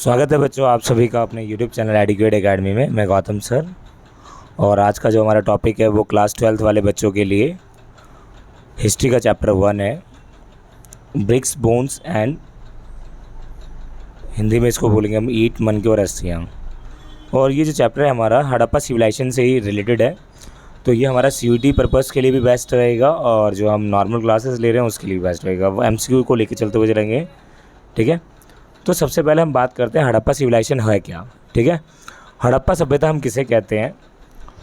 स्वागत है बच्चों आप सभी का अपने YouTube चैनल एडिक्वेट एकेडमी में। मैं गौतम सर और आज का जो हमारा टॉपिक है वो क्लास 12th वाले बच्चों के लिए हिस्ट्री का चैप्टर 1 है, ब्रिक्स बोन्स एंड, हिंदी में इसको बोलेंगे हम ईंट, मनके और अस्थियाँ। और ये जो चैप्टर है हमारा हड़प्पा सिविलाइजेशन से ही रिलेटेड है, तो ये हमारा CUET पर्पज़ के लिए भी बेस्ट रहेगा और जो हम नॉर्मल क्लासेस ले रहे हैं उसके लिए भी बेस्ट रहेगा। वो MCQ को लेके चलते हुए चलेंगे, ठीक है। तो सबसे पहले हम बात करते हैं हड़प्पा सिविलाइजेशन है क्या, ठीक है। हड़प्पा सभ्यता हम किसे कहते हैं?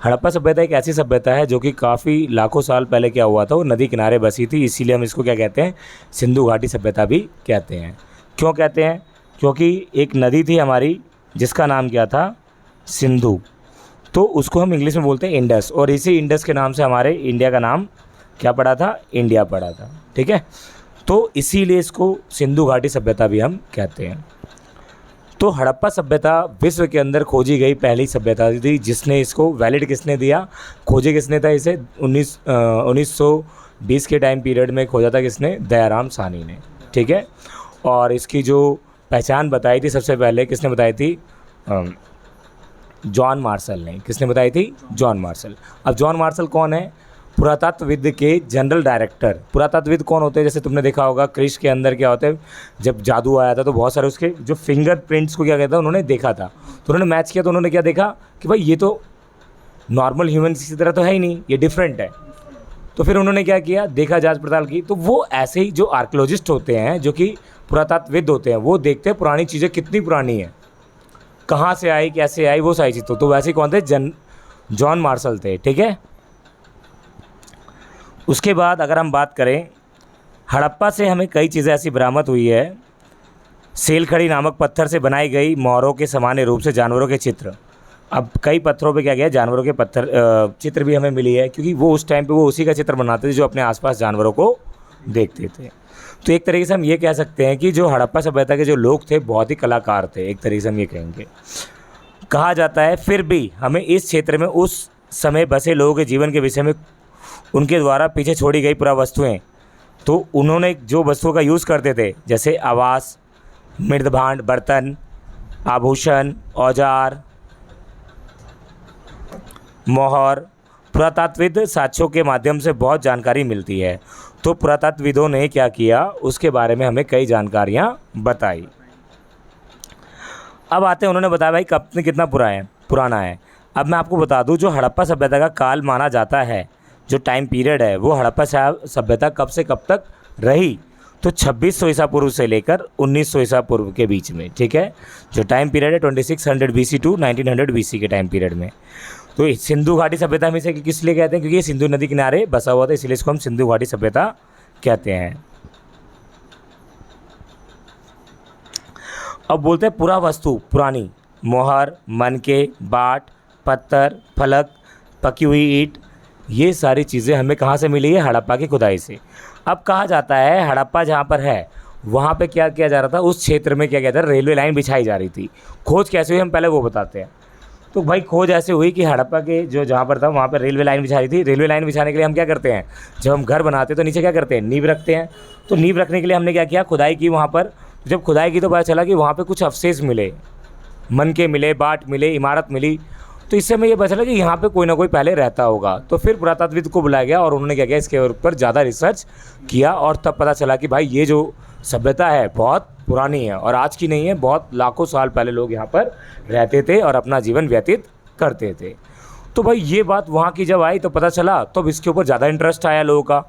हड़प्पा सभ्यता एक ऐसी सभ्यता है जो कि काफ़ी लाखों साल पहले क्या हुआ था, वो नदी किनारे बसी थी, इसीलिए हम इसको क्या कहते हैं, सिंधु घाटी सभ्यता भी कहते हैं। क्यों कहते हैं? क्योंकि एक नदी थी हमारी जिसका नाम क्या था, सिंधु, तो उसको हम इंग्लिश में बोलते हैं इंडस, और इसी इंडस के नाम से हमारे इंडिया का नाम क्या पड़ा था, इंडिया पड़ा था, ठीक है। तो इसीलिए इसको सिंधु घाटी सभ्यता भी हम कहते हैं। तो हड़प्पा सभ्यता विश्व के अंदर खोजी गई पहली सभ्यता थी, जिसने इसको वैलिड किसने दिया, खोजे किसने था इसे, 1920 के टाइम पीरियड में खोजा था किसने, दयाराम साहनी ने, ठीक है। और इसकी जो पहचान बताई थी सबसे पहले किसने बताई थी, जॉन मार्शल ने। किसने बताई थी? John Marshall. अब जॉन मार्शल कौन है? पुरातत्वविद के जनरल डायरेक्टर। पुरातत्वविद कौन होते हैं? जैसे तुमने देखा होगा क्रिश के अंदर क्या होता है, जब जादू आया था तो बहुत सारे उसके जो फिंगरप्रिंट्स को क्या कहता है उन्होंने देखा था, तो उन्होंने मैच किया, तो उन्होंने क्या देखा कि भाई ये तो नॉर्मल ह्यूमन की तरह तो है ही नहीं, ये डिफरेंट है। तो फिर उन्होंने क्या किया, देखा, जांच पड़ताल की, तो वो ऐसे ही जो आर्कियोलॉजिस्ट होते हैं, जो कि पुरातत्वविद होते हैं, वो देखते हैं पुरानी चीज़ें कितनी पुरानी है, कहाँ से आई, कैसे आई, वो सारी चीज़। तो वैसे ही कौन थे, जॉन मार्शल थे, ठीक है। उसके बाद अगर हम बात करें, हड़प्पा से हमें कई चीज़ें ऐसी बरामद हुई है। सेलखड़ी नामक पत्थर से बनाई गई मोहरों के सामान्य रूप से जानवरों के चित्र। अब कई पत्थरों पे क्या गया, जानवरों के चित्र भी हमें मिली है, क्योंकि वो उस टाइम पे वो उसी का चित्र बनाते थे जो अपने आसपास जानवरों को देखते थे। तो एक तरीके से हम ये कह सकते हैं कि जो हड़प्पा सभ्यता के जो लोग थे बहुत ही कलाकार थे, एक तरीके से हम ये कहेंगे। कहा जाता है फिर भी हमें इस क्षेत्र में उस समय बसे लोगों के जीवन के विषय में उनके द्वारा पीछे छोड़ी गई पुरावस्तुएं, तो उन्होंने जो वस्तुओं का यूज़ करते थे, जैसे आवास, मृदभांड, बर्तन, आभूषण, औजार, मोहर, पुरातत्वविद साक्ष्यों के माध्यम से बहुत जानकारी मिलती है। तो पुरातत्वविदों ने क्या किया, उसके बारे में हमें कई जानकारियाँ बताई। अब आते हैं, उन्होंने बताया भाई कब से कितना पुराना है। अब मैं आपको बता दूं, जो हड़प्पा सभ्यता का काल माना जाता है, जो टाइम पीरियड है, वो हड़प्पा सभ्यता कब से कब तक रही, तो 2600 ईसा पूर्व से लेकर 1900 ईसा पूर्व के बीच में, ठीक है। जो टाइम पीरियड है 2600 BC टू 1900 BC के टाइम पीरियड में। तो सिंधु घाटी सभ्यता में से किस लिए कहते हैं, क्योंकि ये सिंधु नदी किनारे बसा हुआ था, इसलिए इसको हम सिंधु घाटी सभ्यता कहते हैं। अब बोलते हैं पुरावस्तु, पुरानी, मोहर, मनके, बाट, पत्थर, फलक, पकी हुई ईंट, ये सारी चीज़ें हमें कहाँ से मिली है, हड़प्पा की खुदाई से। अब कहा जाता है हड़प्पा जहाँ पर है वहाँ पे क्या किया जा रहा था, उस क्षेत्र में क्या कहता है, रेलवे लाइन बिछाई जा रही थी। खोज कैसे हुई हम पहले वो बताते हैं। तो भाई खोज ऐसे हुई कि हड़प्पा के जो जहाँ पर था वहाँ पर रेलवे लाइन बिछा रही थी। रेलवे लाइन बिछाने के लिए हम क्या करते हैं, जब हम घर बनाते हैं तो नीचे क्या करते हैं, नींव रखते हैं। तो नींव रखने के लिए हमने क्या किया, खुदाई की वहाँ पर। जब खुदाई की तो पता चला कि वहाँ पर कुछ अवशेष मिले, मनके मिले, बाट मिले, इमारत मिली। तो इससे हमें ये पता चला कि यहाँ पे कोई ना कोई पहले रहता होगा। तो फिर पुरातत्वविद को बुलाया गया और उन्होंने क्या किया, इसके ऊपर ज़्यादा रिसर्च किया, और तब पता चला कि भाई ये जो सभ्यता है बहुत पुरानी है और आज की नहीं है, बहुत लाखों साल पहले लोग यहाँ पर रहते थे और अपना जीवन व्यतीत करते थे। तो भाई ये बात वहाँ की जब आई तो पता चला, तो इसके ऊपर ज़्यादा इंटरेस्ट आया लोगों का।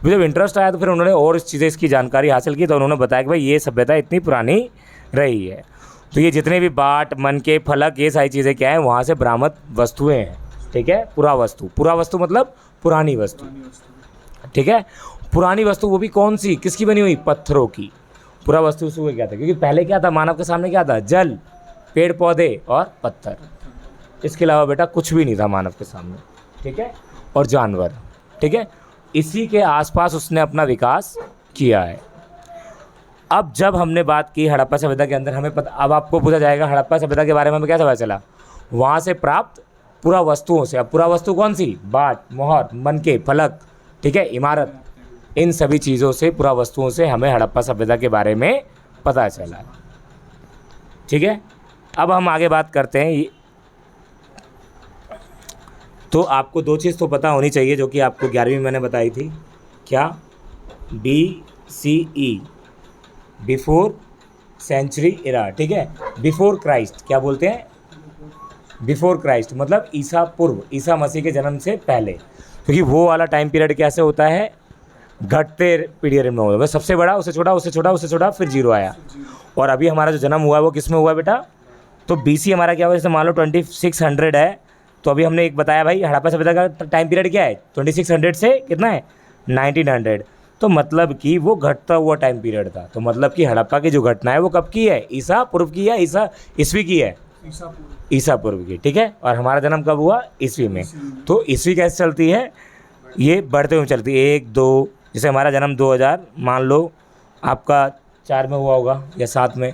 जब इंटरेस्ट आया तो फिर उन्होंने और इस चीज़ें, इसकी जानकारी हासिल की, तो उन्होंने बताया कि भाई ये सभ्यता इतनी पुरानी रही है। तो ये जितने भी बाट, मनके, फलक, ये सारी चीज़ें क्या है, वहाँ से बरामद वस्तुएं हैं, ठीक है। पुरावस्तु मतलब पुरानी वस्तु, ठीक है। पुरानी वस्तु वो भी कौन सी, किसकी बनी हुई, पत्थरों की। पुरावस्तु से क्या था, क्योंकि पहले क्या था, मानव के सामने क्या था, जल, पेड़ पौधे और पत्थर, इसके अलावा बेटा कुछ भी नहीं था मानव के सामने, ठीक है, और जानवर, ठीक है। इसी के आसपास उसने अपना विकास किया है। अब जब हमने बात की हड़प्पा सभ्यता के अंदर, हमें पता, अब आपको पूछा जाएगा हड़प्पा सभ्यता के बारे में हमें क्या पता चला, वहाँ से प्राप्त पुरावस्तुओं से। अब पुरावस्तु कौन सी, बाट, मोहर, मनके, फलक, ठीक है, इमारत, इन सभी चीज़ों से, पुरावस्तुओं से हमें हड़प्पा सभ्यता के बारे में पता चला। ठीक है। अब हम आगे बात करते हैं। तो आपको दो चीज़ तो पता होनी चाहिए जो कि आपको 11वीं में मैंने बताई थी। क्या? BCE, बिफोर सेंचुरी इरा, ठीक है। बिफोर क्राइस्ट क्या बोलते हैं? बिफोर क्राइस्ट मतलब ईसा पूर्व, ईसा मसीह के जन्म से पहले, क्योंकि वो वाला टाइम पीरियड कैसे होता है? घटते पीरियड में होगा, सबसे बड़ा उससे छोटा, उससे छोटा, उससे छोटा, फिर जीरो आया। और अभी हमारा जो जन्म हुआ है वो किस में हुआ है बेटा? तो BC हमारा क्या हुआ? जैसे मान लो 2600 है, तो अभी हमने एक बताया भाई हड़प्पा सभ्यता का टाइम पीरियड क्या है? 2600 से कितना है? 1900। तो मतलब कि वो घटता हुआ टाइम पीरियड था। तो मतलब कि हड़प्पा की जो घटना है वो कब की है? ईसा पूर्व की है, ईसा ईस्वी की है? ईसा पूर्व की, ठीक है। और हमारा जन्म कब हुआ? ईस्वी में। तो ईस्वी कैसे चलती है? ये बढ़ते हुए चलती है, 1 2, जैसे हमारा जन्म 2000 मान लो आपका 4 में हुआ होगा या 7 में,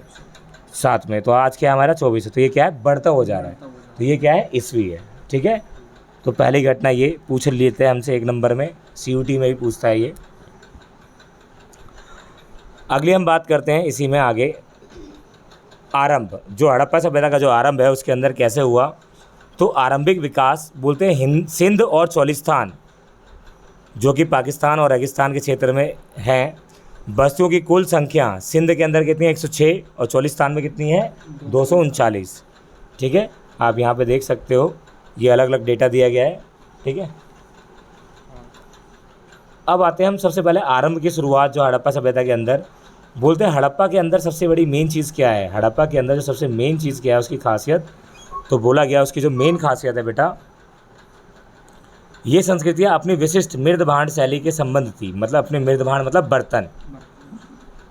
7 में, तो आज क्या है हमारा? 24 है। तो ये क्या है? बढ़ता हो जा रहा है। तो ये क्या है? ईस्वी है, ठीक है। तो पहली घटना ये पूछ लेते हैं हमसे 1 नंबर में, CUT में भी पूछता है ये। अगली हम बात करते हैं इसी में आगे, आरंभ, जो हड़प्पा सभ्यता का जो आरंभ है उसके अंदर कैसे हुआ। तो आरंभिक विकास बोलते हैं सिंध और चौलिस्तान, जो कि पाकिस्तान और रेगिस्तान के क्षेत्र में है। बस्तियों की कुल संख्या सिंध के अंदर कितनी है? 106, और चौलिस्तान में कितनी है? 239, ठीक है। आप यहाँ पे देख सकते हो, ये अलग अलग डेटा दिया गया है, ठीक है। अब आते हैं हम सबसे पहले आरंभ की शुरुआत जो हड़प्पा सभ्यता के अंदर बोलते हैं। हड़प्पा के अंदर सबसे बड़ी मेन चीज़ क्या है? हड़प्पा के अंदर जो सबसे मेन चीज़ क्या है उसकी खासियत, तो बोला गया उसकी जो मेन खासियत है बेटा, ये संस्कृतियाँ अपनी विशिष्ट मृद भांड शैली के संबंध थी। मतलब अपने मृद भांड मतलब बर्तन,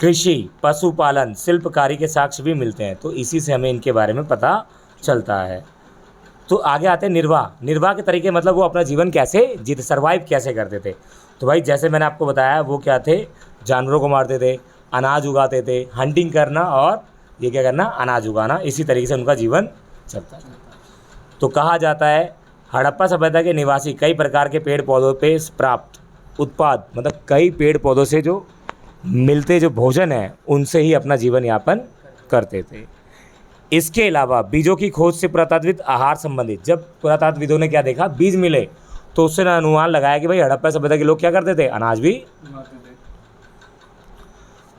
कृषि, पशुपालन, शिल्पकारी के साक्ष्य भी मिलते हैं। तो इसी से हमें इनके बारे में पता चलता है। तो आगे आते हैं निर्वाह। निर्वाह के तरीके मतलब वो अपना जीवन कैसे जीते, सर्वाइव कैसे करते थे। तो भाई जैसे मैंने आपको बताया वो क्या थे? जानवरों को मारते थे, अनाज उगाते थे, हंटिंग करना और ये क्या करना? अनाज उगाना। इसी तरीके से उनका जीवन चलता था। तो कहा जाता है हड़प्पा सभ्यता के निवासी कई प्रकार के पेड़ पौधों पे प्राप्त उत्पाद, मतलब कई पेड़ पौधों से जो मिलते जो भोजन है उनसे ही अपना जीवन यापन करते थे। इसके अलावा बीजों की खोज से पुरातत्वविद आहार संबंधित, जब पुरातत्वविदों ने क्या देखा? बीज मिले, तो उससे अनुमान लगाया कि भाई हड़प्पा सभ्यता के लोग क्या करते थे? अनाज भी उगाते थे।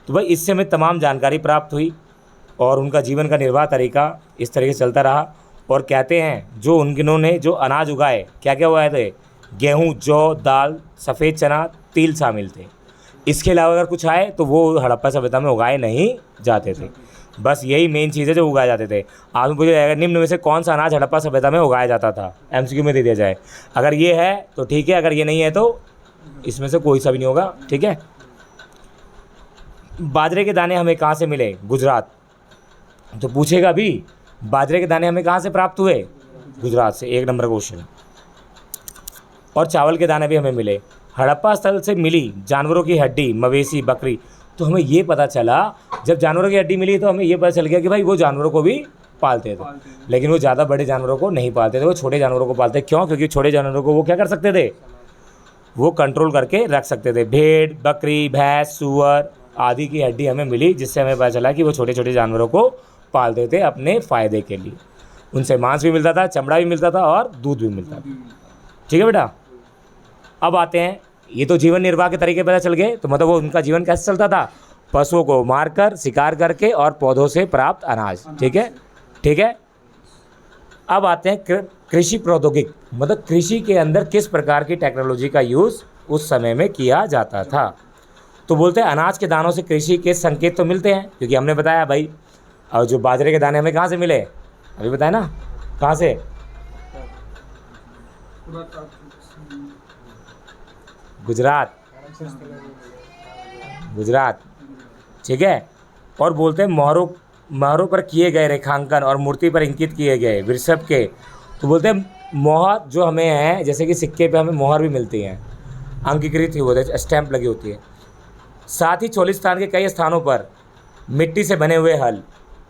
तो भाई इससे हमें तमाम जानकारी प्राप्त हुई और उनका जीवन का निर्वाह तरीका इस तरीके से चलता रहा। और कहते हैं जो उन्होंने जो अनाज उगाए, क्या क्या उगाए थे? गेहूँ, जौ, दाल, सफ़ेद चना, तिल शामिल थे। इसके अलावा अगर कुछ आए तो वो हड़प्पा सभ्यता में उगाए नहीं जाते थे। बस यही मेन चीज़ है जो उगाए जाते थे। आपने पूछा जाएगा निम्न में से कौन सा अनाज हड़प्पा सभ्यता में उगाया जाता था? MCQ में दे दिया जाए। अगर ये है तो ठीक है, अगर ये नहीं है तो इसमें से कोई सा भी नहीं होगा, ठीक है। बाजरे के दाने हमें कहाँ से मिले? गुजरात। तो पूछेगा भी बाजरे के दाने हमें कहाँ से प्राप्त हुए? गुजरात से, 1 नंबर क्वेश्चन। और चावल के दाने भी हमें मिले। हड़प्पा स्थल से मिली जानवरों की हड्डी, मवेशी, बकरी। तो हमें ये पता चला, जब जानवरों की हड्डी मिली तो हमें ये पता चल गया कि भाई वो जानवरों को भी पालते थे, लेकिन वो ज़्यादा बड़े जानवरों को नहीं पालते थे, वो छोटे जानवरों को पालते। क्यों? क्योंकि छोटे जानवरों को वो क्या कर सकते थे? वो कंट्रोल करके रख सकते थे। भेड़, बकरी, भैंस, सूअर आदि की हड्डी हमें मिली, जिससे हमें पता चला कि वो छोटे छोटे जानवरों को पालते थे अपने फ़ायदे के लिए। उनसे मांस भी मिलता था, चमड़ा भी मिलता था और दूध भी मिलता था, ठीक है बेटा। अब आते हैं, ये तो जीवन निर्वाह के तरीके पता चल गए। तो मतलब वो उनका जीवन कैसे चलता था? पशुओं को मारकर, शिकार करके और पौधों से प्राप्त अनाज, ठीक है, ठीक है। अब आते हैं कृषि प्रौद्योगिक, मतलब कृषि के अंदर किस प्रकार की टेक्नोलॉजी का यूज़ उस समय में किया जाता था। तो बोलते हैं अनाज के दानों से कृषि के संकेत तो मिलते हैं, क्योंकि हमने बताया भाई। और जो बाजरे के दाने हमें कहाँ से मिले? अभी बताया ना, कहाँ से? गुजरात, गुजरात, ठीक है। और बोलते हैं मोहरों पर किए गए रेखांकन और मूर्ति पर इंकित किए गए वृषभ के। तो बोलते हैं मोहर जो हमें है, जैसे कि सिक्के पे हमें मोहर भी मिलती हैं, अंकीकृत ही होते हैं, स्टैंप लगी होती है। साथ ही चौलिस्तान के कई स्थानों पर मिट्टी से बने हुए हल,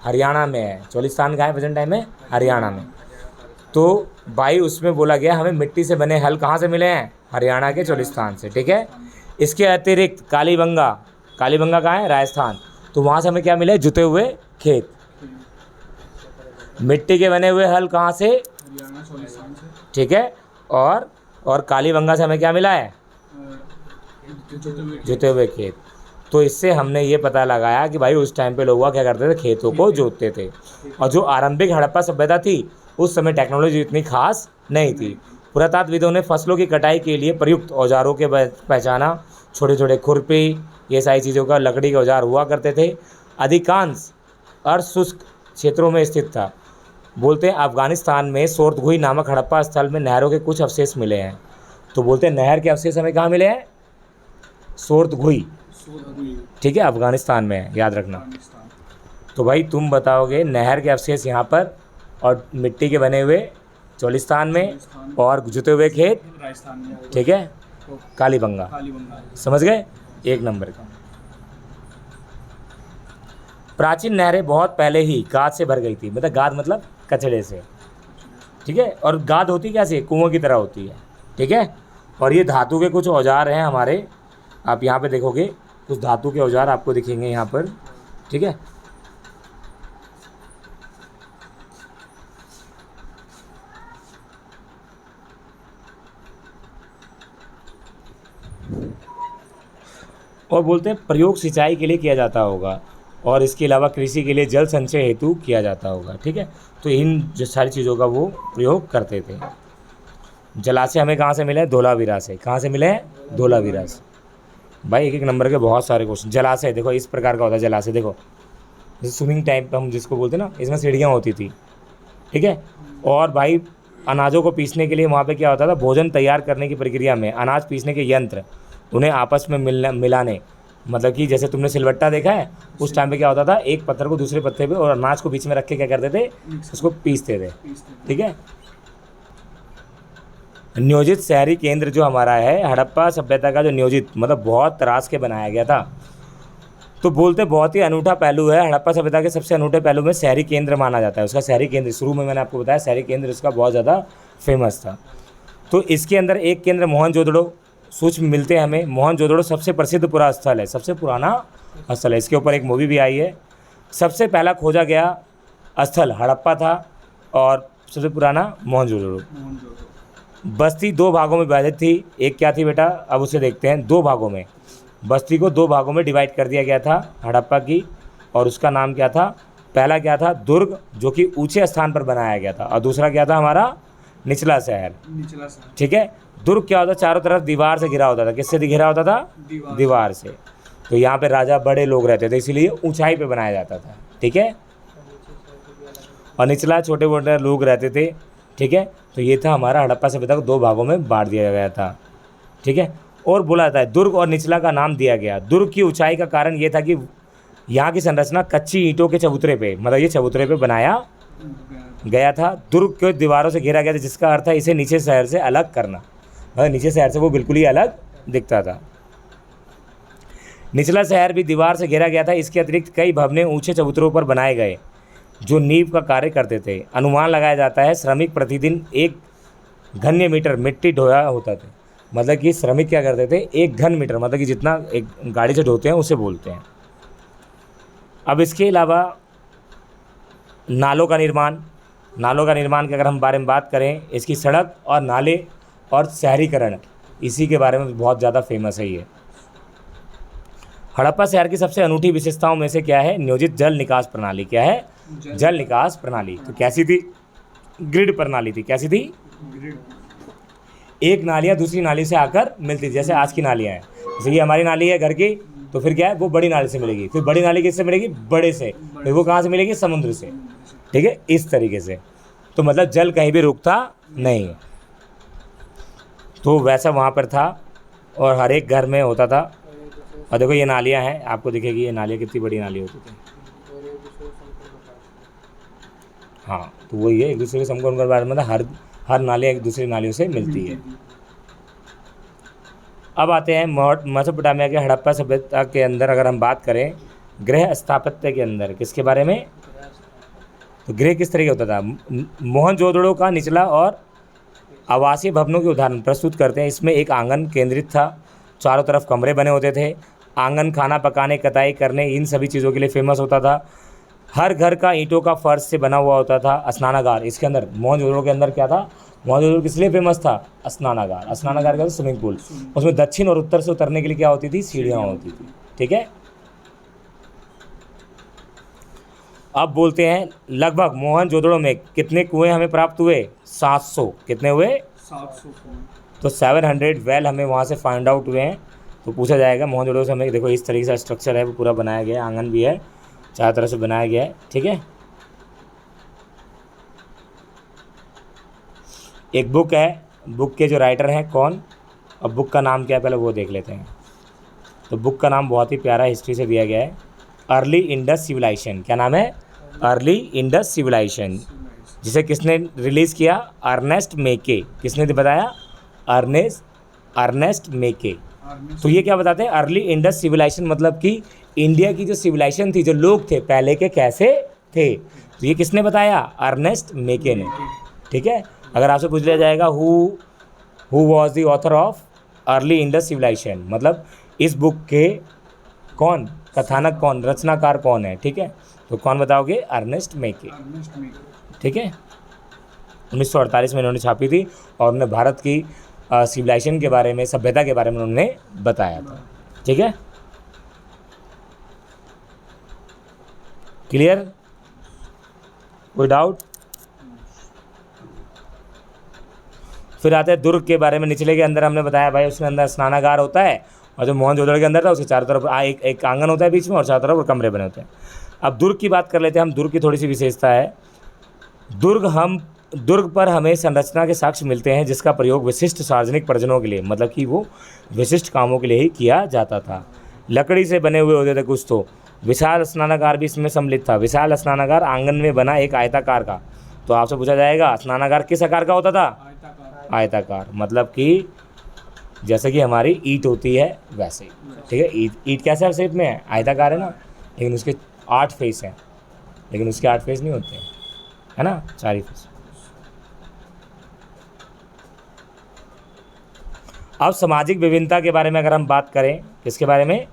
हरियाणा में है। चौलिस्तान का है प्रेजेंट टाइम में हरियाणा में। तो भाई उसमें बोला गया हमें मिट्टी से बने हल कहाँ से मिले हैं? हरियाणा के चौलिस्तान से, ठीक है। इसके अतिरिक्त कालीबंगा, कालीबंगा कहाँ है? राजस्थान। तो वहाँ से हमें क्या मिले? जुते हुए खेत, मिट्टी के बने हुए हल कहाँ से? हरियाणा चोलिस्तान से। ठीक है। और कालीबंगा से हमें क्या मिला है? जुते हुए खेत। तो इससे हमने ये पता लगाया कि भाई उस टाइम पे लोग क्या करते थे, खेतों को जोतते थे। और जो आरंभिक हड़प्पा सभ्यता थी उस समय टेक्नोलॉजी इतनी खास नहीं थी। पुरातत्वविदों ने फसलों की कटाई के लिए प्रयुक्त औजारों के पहचाना। छोटे छोटे खुरपी, ये सारी चीज़ों का लकड़ी के औजार हुआ करते थे। अधिकांश अर्धशुष्क क्षेत्रों में स्थित था। बोलते हैं अफगानिस्तान में सोरतगुई नामक हड़प्पा स्थल में नहरों के कुछ अवशेष मिले हैं। तो बोलते हैं नहर के अवशेष हमें कहाँ मिले हैं? सोरतगुई। ठीक है, अफगानिस्तान में है, याद रखना। तो भाई तुम बताओगे नहर के अवशेष यहाँ पर, और मिट्टी के बने हुए चोलिस्तान में, और जुते हुए खेत राजस्थान में। ठीक है, कालीबंगा। समझ गए? एक नंबर का। प्राचीन नहरें बहुत पहले ही गाद से भर गई थी। मतलब गाद मतलब कचड़े से। ठीक है, और गाद होती कैसे? कुओं की तरह होती है। ठीक है, और ये धातु के कुछ औजार हैं हमारे। आप यहाँ पे देखोगे कुछ धातु के औजार आपको दिखेंगे यहाँ पर। ठीक है, और बोलते हैं प्रयोग सिंचाई के लिए किया जाता होगा, और इसके अलावा कृषि के लिए जल संचय हेतु किया जाता होगा। ठीक है, तो इन जो सारी चीज़ों का वो प्रयोग करते थे। जलाशय हमें कहाँ से मिले? धोलावीरा से। कहाँ से मिले हैं? धोलावीरा से। भाई एक एक नंबर के बहुत सारे क्वेश्चन। जलाशय देखो इस प्रकार का होता है। जलाशय देखो जैसे स्विमिंग टाइप हम जिसको बोलते हैं ना, इसमें सीढ़ियाँ होती थी। ठीक है, और भाई अनाजों को पीसने के लिए वहाँ पे क्या होता था? भोजन तैयार करने की प्रक्रिया में अनाज पीसने के यंत्र उन्हें आपस में मिलाने, मतलब कि जैसे तुमने सिलबट्टा देखा है, उस टाइम पे क्या होता था? एक पत्थर को दूसरे पत्थर पे और अनाज को बीच में रख के क्या करते थे? उसको पीसते थे। ठीक है, नियोजित शहरी केंद्र जो हमारा है हड़प्पा सभ्यता का, जो नियोजित मतलब बहुत तराश के बनाया गया था। तो बोलते बहुत ही अनूठा पहलू है हड़प्पा सभ्यता के। सबसे अनूठे पहलू में शहरी केंद्र माना जाता है उसका। शहरी केंद्र शुरू में मैंने आपको बताया, शहरी केंद्र इसका बहुत ज़्यादा फेमस था। तो इसके अंदर एक केंद्र मोहनजोदड़ो सूक्ष्म मिलते हैं हमें। मोहनजोदड़ो सबसे प्रसिद्ध पुरा स्थल है, सबसे पुराना स्थल है। इसके ऊपर एक मूवी भी आई है। सबसे पहला खोजा गया स्थल हड़प्पा था, और सबसे पुराना मोहनजोदड़ो। बस्ती दो भागों में विभाजित थी। एक क्या थी बेटा? अब उसे देखते हैं। दो भागों में, बस्ती को दो भागों में डिवाइड कर दिया गया था हड़प्पा की, और उसका नाम क्या था? पहला क्या था? दुर्ग, जो कि ऊंचे स्थान पर बनाया गया था, और दूसरा क्या था हमारा? निचला शहर। ठीक है, दुर्ग क्या होता? चारों तरफ दीवार से घिरा होता था। किससे घिरा होता था? दीवार से। तो यहाँ पे राजा बड़े लोग रहते थे, इसीलिए ऊंचाई पे बनाया जाता था। ठीक है, और निचला छोटे मोटे लोग रहते थे। ठीक है, तो ये था हमारा हड़प्पा सभ्यता को दो भागों में बांट दिया गया था। ठीक है, और बोला जाता है दुर्ग और निचला का नाम दिया गया। दुर्ग की ऊंचाई का कारण ये था कि यहाँ की संरचना कच्ची ईंटों के चबूतरे पे, मतलब ये चबूतरे पे बनाया गया था। दुर्ग के दीवारों से घेरा गया था, जिसका अर्थ है इसे नीचे शहर से अलग करना। मतलब नीचे शहर से वो बिल्कुल ही अलग दिखता था। निचला शहर भी दीवार से घेरा गया था। इसके अतिरिक्त कई भवनें ऊंचे चबूतरों पर बनाए गए जो नींव का कार्य करते थे। अनुमान लगाया जाता है श्रमिक प्रतिदिन 1 घन मीटर मिट्टी ढोया होता था। मतलब कि श्रमिक क्या करते थे? 1 घन मीटर, मतलब कि जितना एक गाड़ी से ढोते हैं उसे बोलते हैं। अब इसके अलावा नालों का निर्माण की अगर हम बारे में बात करें, इसकी सड़क और नाले और शहरीकरण, इसी के बारे में बहुत ज़्यादा फेमस है ये। हड़प्पा शहर की सबसे अनूठी विशेषताओं में से क्या है? नियोजित जल निकास प्रणाली। क्या है? जल निकास प्रणाली। तो कैसी थी? ग्रिड प्रणाली थी। कैसी थी? एक नालियाँ दूसरी नाली से आकर मिलती थी, जैसे आज की नालियाँ हैं। जैसे ये हमारी नाली है घर की, तो फिर क्या है? वो बड़ी नाली से मिलेगी, फिर बड़ी नाली किससे मिलेगी? बड़े से, फिर वो कहाँ से मिलेगी? समुद्र से। ठीक है, इस तरीके से। तो मतलब जल कहीं भी रुकता नहीं, तो वैसा वहाँ पर था, और हर एक घर में होता था। और देखो ये नालियाँ हैं, आपको दिखेगी ये नालियाँ कितनी बड़ी नाली होती थी। हाँ, तो वही है, एक दूसरे के संपर्क के बारे में, मतलब हर नालियाँ एक दूसरी नालियों से मिलती है। अब आते हैं मेसोपोटामिया के हड़प्पा सभ्यता के अंदर अगर हम बात करें गृह स्थापत्य के अंदर, किसके बारे में? तो गृह किस तरह का होता था? मोहनजोदड़ो का निचला और आवासीय भवनों के उदाहरण प्रस्तुत करते हैं। इसमें एक आंगन केंद्रित था, चारों तरफ कमरे बने होते थे। आंगन खाना पकाने, कताई करने, इन सभी चीज़ों के लिए फेमस होता था। हर घर का ईंटों का फर्श से बना हुआ होता था स्नानागार। इसके अंदर मोहनजोदड़ो के अंदर क्या था, मोहनजोदड़ो किस लिए फेमस था, स्नानागार। स्नानागार का स्विमिंग पूल, उसमें दक्षिण और उत्तर से उतरने के लिए क्या होती थी, सीढ़ियाँ होती थी। ठीक है, अब बोलते हैं लगभग मोहनजोदड़ो में कितने कुएं हमें प्राप्त हुए, 700। कितने हुए, 700 तो 700 वेल हमें वहाँ से फाइंड आउट हुए हैं। तो पूछा जाएगा मोहनजोदड़ो से हमें, देखो इस तरीके से स्ट्रक्चर है वो पूरा बनाया गया है, आंगन भी है, चारों तरफ से बनाया गया है। ठीक है, एक बुक है, बुक के जो राइटर हैं कौन, अब बुक का नाम क्या है पहले वो देख लेते हैं। तो बुक का नाम बहुत ही प्यारा हिस्ट्री से दिया गया है, अर्ली इंडस सिविलाइजेशन। क्या नाम है, अर्ली इंडस सिविलाइजेशन, जिसे किसने रिलीज़ किया, अर्नेस्ट मेके। किसने बताया, अर्नेस्ट मेके। तो ये क्या बताते हैं, अर्ली इंडस सिविलाइजेशन मतलब कि इंडिया की जो सिविलाइजेशन थी, जो लोग थे पहले के कैसे थे, तो ये किसने बताया, अर्नेस्ट मेके ने। ठीक है, अगर आपसे पूछ लिया जाएगा who was the author of early Indus civilization, मतलब इस बुक के कौन कथानक, कौन रचनाकार कौन है, ठीक है, तो कौन बताओगे, अर्नेस्ट मेके। ठीक है, 1948 में इन्होंने छापी थी और उन्होंने भारत की सिविलाइजेशन के बारे में, सभ्यता के बारे में उन्होंने बताया था। ठीक है, क्लियर, कोई डाउट। फिर आते हैं दुर्ग के बारे में। निचले के अंदर हमने बताया भाई उसके अंदर स्नानागार होता है, और जो मोहनजोदड़ो के अंदर था उसके चारों तरफ एक आंगन होता है बीच में, और चारों तरफ कमरे बने होते हैं। अब दुर्ग की बात कर लेते हैं हम। दुर्ग की थोड़ी सी विशेषता है, दुर्ग पर हमें संरचना के साक्ष्य मिलते हैं जिसका प्रयोग विशिष्ट सार्वजनिक प्रयोजनों के लिए, मतलब कि वो विशिष्ट कामों के लिए ही किया जाता था। लकड़ी से बने हुए होते थे कुछ, तो विशाल स्नानागार भी इसमें सम्मिलित था। विशाल स्नानागार आंगन में बना एक आयताकार का, तो आपसे पूछा जाएगा स्नानागार किस आकार का होता था, आयताकार, मतलब कि जैसे कि हमारी ईंट होती है वैसे ही। ठीक है, ईंट कैसे शेप में है, आयताकार है ना, लेकिन उसके 8 फेस हैं, लेकिन उसके 8 फेस नहीं होते हैं, है ना, 4 ही फेस। अब सामाजिक विभिन्नता के बारे में अगर हम बात करें, किसके बारे में,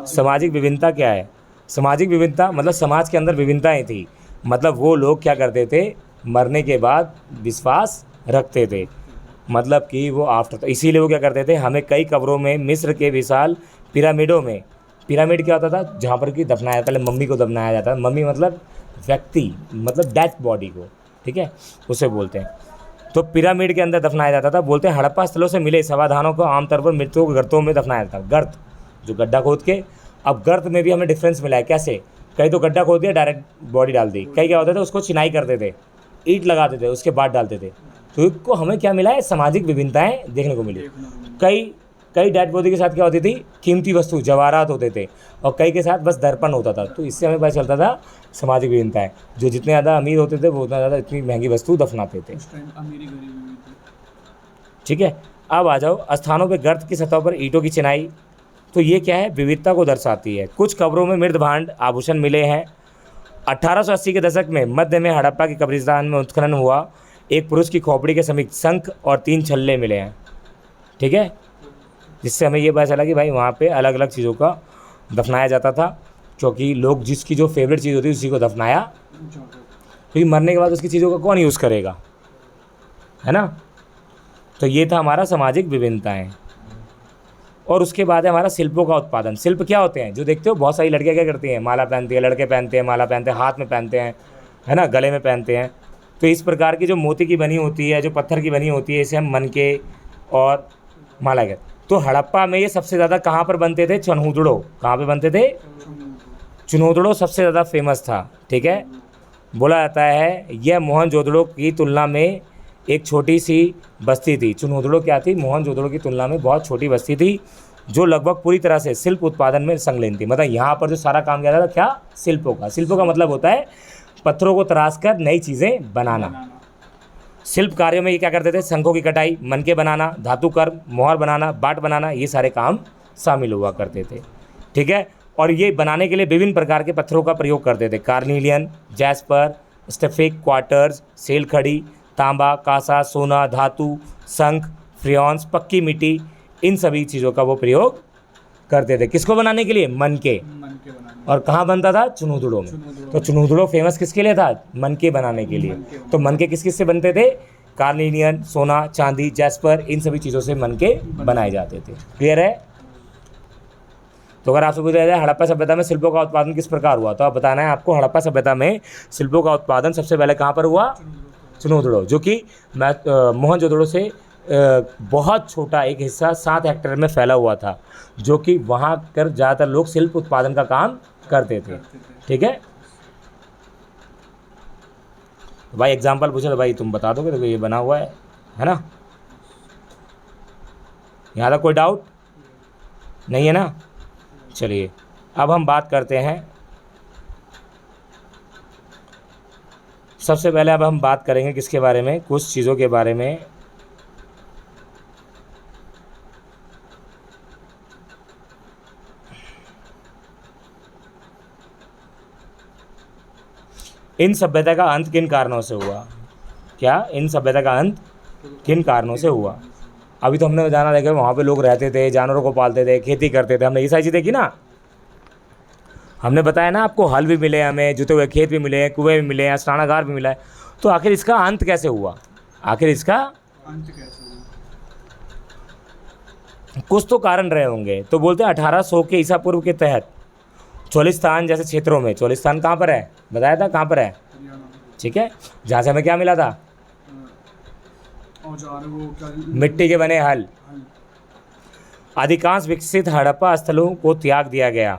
सामाजिक विभिन्नता क्या है, सामाजिक विभिन्नता मतलब समाज के अंदर विभिन्नताएं थी, मतलब वो लोग क्या करते थे, मरने के बाद विश्वास रखते थे, मतलब कि वो आफ्टर, तो इसीलिए वो क्या करते थे, हमें कई कब्रों में मिस्र के विशाल पिरामिडों में, पिरामिड क्या होता था, जहाँ पर कि दफनाया, पहले मम्मी को दफनाया जाता है, मम्मी मतलब व्यक्ति, मतलब डेथ बॉडी को, ठीक है, उसे बोलते हैं। तो पिरामिड के अंदर दफनाया जाता था। बोलते हैं हड़प्पा स्थलों से मिले समाधानों को आमतौर पर मृतकों के गर्तों में दफनाया जाता था, गर्त जो गड्ढा खोद के। अब गर्त में भी हमें डिफरेंस मिला है, कैसे, कई तो गड्ढा खोद दिया डायरेक्ट बॉडी डाल दी, कई क्या होते थे उसको चिनाई करते थे, ईंट लगाते थे, उसके बाद डालते थे। तो इसको हमें क्या मिला है, सामाजिक विभिन्नताएं देखने को मिली। कई डेड बॉडी के साथ क्या होती थी, कीमती वस्तु जवाहरात होते थे, और कई के साथ बस दर्पण होता था। तो इससे हमें पता चलता था सामाजिक विभिन्नताएं, जो जितने ज़्यादा अमीर होते थे वो उतना ज़्यादा इतनी महंगी वस्तु दफनाते थे। ठीक है, अब आ जाओ स्थानों पे गर्त की सतह पर ईंटों की चिनाई, तो ये क्या है, विविधता को दर्शाती है। कुछ कब्रों में मृद भांड आभूषण मिले हैं। 1880 के दशक में मध्य में हड़प्पा के कब्रिस्तान में उत्खनन हुआ, एक पुरुष की खोपड़ी के समीप शंख और 3 छल्ले मिले हैं। ठीक है, जिससे हमें ये पता चला कि भाई वहाँ पे अलग अलग चीज़ों का दफनाया जाता था, क्योंकि लोग जिसकी जो फेवरेट चीज़ होती है उसी को दफनाया, क्योंकि मरने के बाद उसकी चीज़ों का कौन यूज़ करेगा, है ना। तो ये था हमारा सामाजिक विभिन्नताएं। और उसके बाद है हमारा शिल्पों का उत्पादन। शिल्प क्या होते हैं, जो देखते हो बहुत सारी लड़कियाँ क्या करती हैं, माला पहनती है, लड़के पहनते हैं, माला पहनते हैं, हाथ में पहनते हैं, है ना, गले में पहनते हैं। तो इस प्रकार की जो मोती की बनी होती है, जो पत्थर की बनी होती है, इसे हम मनके और माला कहते हैं। तो हड़प्पा में ये सबसे ज़्यादा कहाँ पर बनते थे, चुनहुदड़ो। कहाँ पे बनते थे, चुनहुदड़ो सबसे ज़्यादा फेमस था। ठीक है, बोला जाता है यह मोहनजोदड़ो की तुलना में एक छोटी सी बस्ती थी। चुनहुदड़ो क्या थी, मोहनजोदड़ो की तुलना में बहुत छोटी बस्ती थी, जो लगभग पूरी तरह से शिल्प उत्पादन में संलग्न थी। मतलब यहाँ पर जो सारा काम किया जाता था, क्या, शिल्पों का। शिल्पों का मतलब होता है पत्थरों को तराश कर नई चीज़ें बनाना। शिल्प कार्यों में ये क्या करते थे, शंखों की कटाई, मनके बनाना, धातु कर्म, मोहर बनाना, बाट बनाना, ये सारे काम शामिल हुआ करते थे। ठीक है, और ये बनाने के लिए विभिन्न प्रकार के पत्थरों का प्रयोग करते थे, कार्निलियन, जैस्पर, स्टेफिक, क्वार्टर्स, सेल खड़ी, तांबा, कांसा, सोना, धातु, शंख, फ्रियॉन्स, पक्की मिट्टी, इन सभी चीज़ों का वो प्रयोग करते थे। किसको बनाने के लिए, मनके। और कहाँ बनता था? चुनूदड़ो में। तो चुनूदड़ो फेमस किसके लिए था? मनके बनाने के लिए। तो मनके किस किस से बनते थे? कार्निलियन, सोना, चांदी, जैस्पर, इन सभी चीज़ों से मनके बनाए जाते थे। क्लियर है? तो अगर आपसे पूछा जाए हड़प्पा सभ्यता में शिल्पों का उत्पादन किस प्रकार हुआ, तो आप बताना है आपको हड़प्पा सभ्यता में शिल्पों का उत्पादन सबसे पहले कहाँ पर हुआ? चुनूदड़ो, जो कि मोहनजोदड़ो से बहुत छोटा एक हिस्सा 7 हेक्टेयर में फैला हुआ था, जो कि वहाँ कर ज़्यादातर लोग शिल्प उत्पादन का काम करते थे। ठीक है भाई, एग्जाम्पल पूछे तो भाई तुम बता दोगे, तो ये बना हुआ है ना? यहाँ तक कोई डाउट नहीं है ना? चलिए अब हम बात करते हैं, सबसे पहले अब हम बात करेंगे किसके बारे में? कुछ चीज़ों के बारे में। इन सभ्यता का अंत किन कारणों से हुआ? क्या इन सभ्यता का अंत किन कारणों से हुआ? अभी तो हमने जाना देखा, वहाँ पे लोग रहते थे, जानवरों को पालते थे, खेती करते थे, हमने ये सारी चीज़ देखी ना। हमने बताया ना आपको, हल भी मिले हमें, जुते हुए खेत भी मिले, कुएँ भी मिले, स्नानागार भी मिला है। तो आखिर इसका अंत कैसे हुआ? आखिर इसका अंत कैसे हुआ? कुछ तो कारण रहे होंगे। तो बोलते हैं 1800 के ईसा पूर्व के तहत चोलिस्तान जैसे क्षेत्रों में, चोलिस्तान कहाँ पर है? बताया था कहाँ पर है? हरियाणा। ठीक है, जहाँ से हमें क्या मिला था? औजार, वो क्या, मिट्टी के बने हल। अधिकांश विकसित हड़प्पा स्थलों को त्याग दिया गया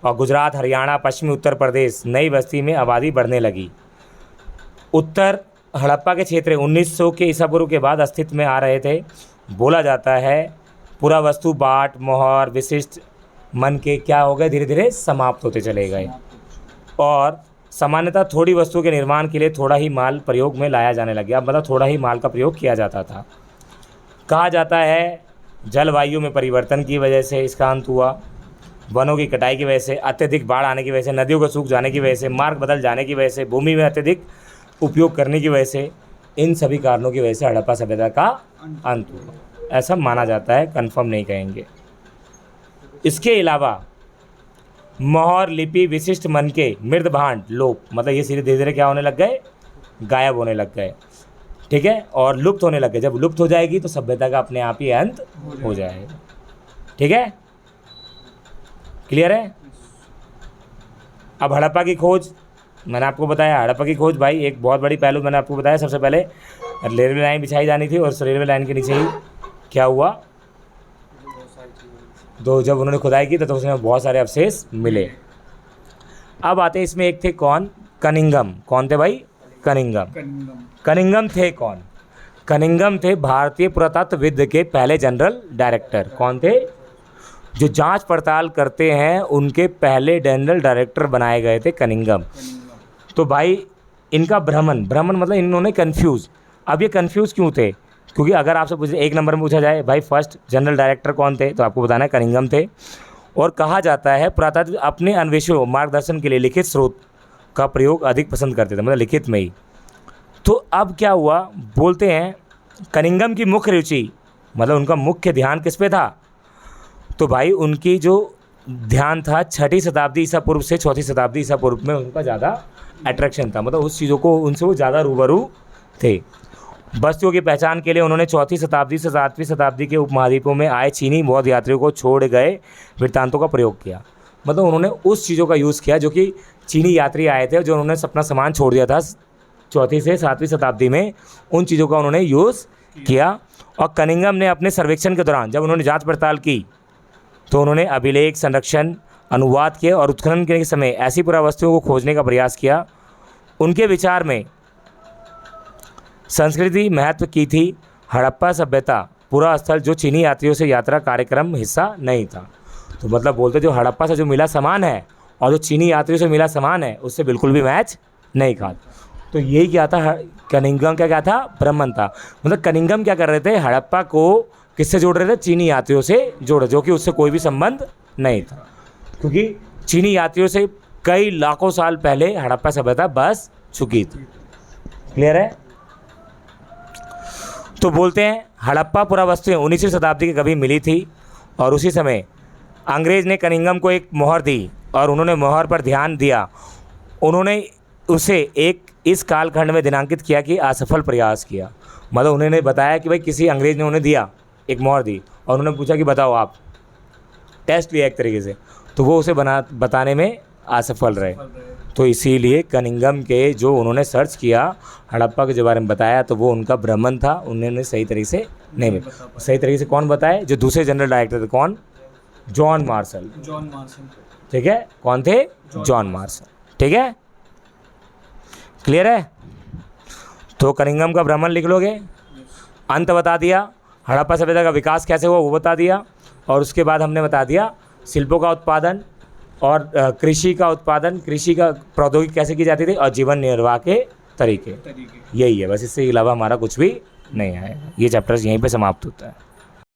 और गुजरात, हरियाणा, पश्चिमी उत्तर प्रदेश नई बस्ती में आबादी बढ़ने लगी। उत्तर हड़प्पा के क्षेत्र 1900 के ईसा पूर्व के बाद अस्तित्व में आ रहे थे। बोला जाता है पुरावस्तु, बाट, मोहर, विशिष्ट मन के क्या हो गए? धीरे धीरे समाप्त होते चले गए और सामान्यतः थोड़ी वस्तु के निर्माण के लिए थोड़ा ही माल प्रयोग में लाया जाने लग गया। मतलब थोड़ा ही माल का प्रयोग किया जाता था। कहा जाता है जलवायु में परिवर्तन की वजह से इसका अंत हुआ, वनों की कटाई की वजह से, अत्यधिक बाढ़ आने की वजह से, नदियों को सूख जाने की वजह से, मार्ग बदल जाने की वजह से, भूमि में अत्यधिक उपयोग करने की वजह से, इन सभी कारणों की वजह से हड़प्पा सभ्यता का अंत हुआ, ऐसा माना जाता है। कंफर्म नहीं कहेंगे। इसके अलावा मोहर, लिपि, विशिष्ट मनके, मृद भांड, लोप, मतलब ये धीरे धीरे क्या होने लग गए? गायब होने लग गए। ठीक है, और लुप्त होने लग गए। जब लुप्त हो जाएगी तो सभ्यता का अपने आप ही अंत हो जाएगा। ठीक है, क्लियर है? अब हड़प्पा की खोज, मैंने आपको बताया हड़प्पा की खोज भाई एक बहुत बड़ी पहलू मैंने आपको बताया। सबसे पहले रेलवे लाइन बिछाई जानी थी और उस रेलवे लाइन के नीचे ही क्या हुआ? जब उन्होंने खुदाई की तो उसमें बहुत सारे अवशेष मिले। अब आते हैं इसमें, एक थे कौन? कनिंघम। कौन थे भाई? कनिंघम। कनिंघम थे कौन? कनिंघम थे भारतीय पुरातत्वविद के पहले जनरल डायरेक्टर। कौन थे? जो जांच पड़ताल करते हैं उनके पहले जनरल डायरेक्टर बनाए गए थे कनिंघम। तो भाई इनका भ्रमण मतलब इन्होंने कन्फ्यूज़। अब ये कन्फ्यूज़ क्यों थे? क्योंकि अगर आपसे पूछे एक नंबर में पूछा जाए भाई फर्स्ट जनरल डायरेक्टर कौन थे, तो आपको बताना है कनिंघम थे। और कहा जाता है पुरातत्व अपने अन्वेषणों मार्गदर्शन के लिए लिखित स्रोत का प्रयोग अधिक पसंद करते थे, मतलब लिखित में ही। तो अब क्या हुआ? बोलते हैं कनिंघम की मुख्य रुचि, मतलब उनका मुख्य ध्यान किस पे था? तो भाई उनकी जो ध्यान था 6वीं शताब्दी ईसा पूर्व से 4वीं शताब्दी ईसा पूर्व में उनका ज़्यादा अट्रैक्शन था, मतलब उस चीज़ों को उनसे वो ज़्यादा रूबरू थे। बस्तियों की पहचान के लिए उन्होंने 4वीं शताब्दी से 7वीं शताब्दी के उपमहाद्वीपों में आए चीनी बौद्ध यात्रियों को छोड़ गए वृत्तांतों का प्रयोग किया। मतलब उन्होंने उस चीज़ों का यूज़ किया जो कि चीनी यात्री आए थे, जो उन्होंने अपना सामान छोड़ दिया था 4वीं से 7वीं शताब्दी में, उन चीज़ों का उन्होंने यूज़ किया। और कनिंघम ने अपने सर्वेक्षण के दौरान जब उन्होंने जाँच पड़ताल की तो उन्होंने अभिलेख, संरक्षण, अनुवाद किए और उत्खनन के समय ऐसी पुरावस्तुओं को खोजने का प्रयास किया। उनके विचार में संस्कृति महत्व की थी। हड़प्पा सभ्यता पूरा स्थल जो चीनी यात्रियों से यात्रा कार्यक्रम हिस्सा नहीं था। तो मतलब बोलते जो हड़प्पा से जो मिला सामान है और जो चीनी यात्रियों से मिला सामान है उससे बिल्कुल भी मैच नहीं खाता। तो यही क्या था? कनिंघम क्या था? भ्रमण था। मतलब कनिंघम क्या कर रहे थे? हड़प्पा को किससे जोड़ रहे थे? चीनी यात्रियों से जोड़, जो कि उससे कोई भी संबंध नहीं था, क्योंकि चीनी यात्रियों से कई लाखों साल पहले हड़प्पा सभ्यता बस चुकी थी। क्लियर है? तो बोलते हैं हड़प्पा पुरावस्तुएं 19वीं शताब्दी की कभी मिली थी और उसी समय अंग्रेज़ ने कनिंघम को एक मोहर दी और उन्होंने मोहर पर ध्यान दिया, उन्होंने उसे एक इस कालखंड में दिनांकित किया कि असफल प्रयास किया। मतलब उन्होंने बताया कि भाई किसी अंग्रेज़ ने उन्हें दिया, एक मोहर दी और उन्होंने पूछा कि बताओ आप, टेस्ट लिया एक तरीके से, तो वो उसे बताने में असफल रहे। तो इसीलिए कनिंघम के जो उन्होंने सर्च किया, हड़प्पा के बारे में बताया, तो वो उनका भ्रमण था, उन्होंने सही तरीके से नहीं सही तरीके से कौन बताए, जो दूसरे जनरल डायरेक्टर थे, कौन, जॉन मार्शल। ठीक है, कौन थे, जॉन मार्शल। ठीक है, क्लियर है। तो कनिंघम का भ्रमण लिख लोगे, अंत बता दिया, हड़प्पा सभ्यता का विकास कैसे हुआ वो बता दिया, और उसके बाद हमने बता दिया शिल्पों का उत्पादन और कृषि का उत्पादन, कृषि का प्रौद्योगिकी कैसे की जाती थी, और जीवन निर्वाह के तरीके। यही है बस, इससे अलावा हमारा कुछ भी नहीं है। ये चैप्टर यहीं पे समाप्त होता है।